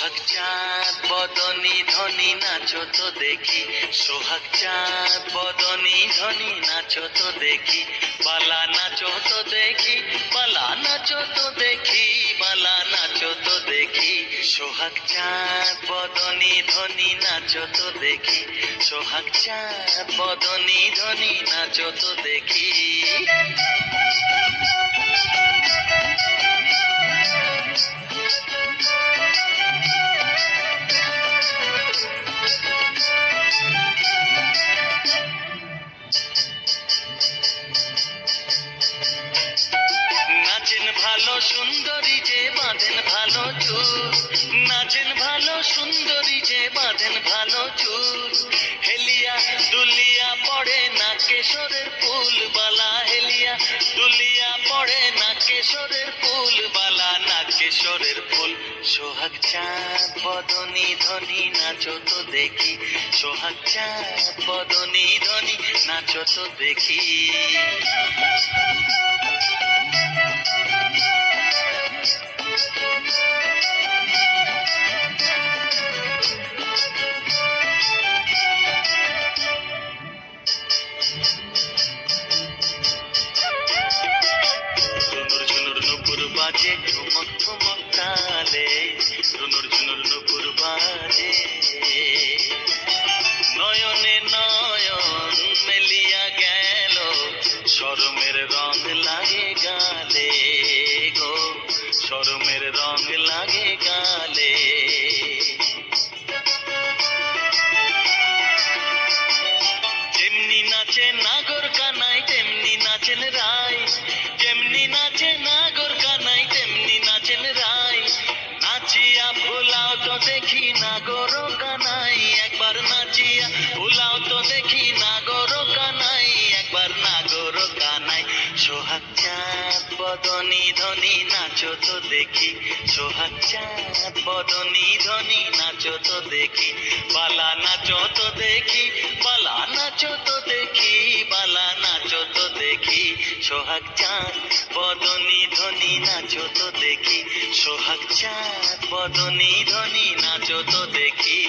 সোহাগ চাঁদ বদনি ধনি নাচো তো দেখি, সোহাগ চাঁদ বদনি ধনি নাচো তো দেখি, বালা নাচো তো দেখি, বালা নাচো তো দেখি, বালা নাচো তো দেখি। সোহাগ চাঁদ বদনি ধনি নাচো তো দেখি, সোহাগ চাঁদ বদনি ধনি নাচো তো দেখি। নাচেন ভালো সুন্দরী যে বাঁধেন ভালো চুল, নাচেন ভালো সুন্দরী যে বাঁধেন ভালো চুল, হেলিয়া দুলিয়া পড়ে না কেশরের ফুল বালা, হেলিয়া দুলিয়া পড়ে না কেশরের ফুল বালা, না কেশরের ফুল। সোহাগ চাঁদ বদনি ধনি নাচো তো দেখি, সোহাগ চাঁদ বদনি ধনি নাচো তো দেখি। ঝুনুর ঝুনুর নুপুর বাজে ঠুমক ঠুমক তালে, ঝুনুর ঝুনুর নুপুর বাজে, নয়নে নয়ন মেলিয়া গেল, শরমের রং লাগে গালে গো, শরমের রং লাগে গালে। যেমনি নাচে নাগর কানাই তেমনি নাচেন রায়, যেমনি নাচে নাগর কানাই তেমনি নাচেন রায়, নাচিয়া ভুলাও তো দেখি নাগর কানাই, একবার নাচিয়া ভুলাও তো দেখি নাগর কানাই, একবার নাগর কানাই। সোহাগ চাঁদ বদনি ধনি নাচো তো দেখি, সোহাগ চাঁদ বদনি ধনি নাচো তো দেখি, বালা নাচো তো দেখি, বালা নাচো তো দেখি, বালা নাচো তো দেখি। সোহাগ চাঁদ বদনি ধনি নাচো তো দেখি, সোহাগ চাঁদ বদনি ধনি নাচো তো দেখি।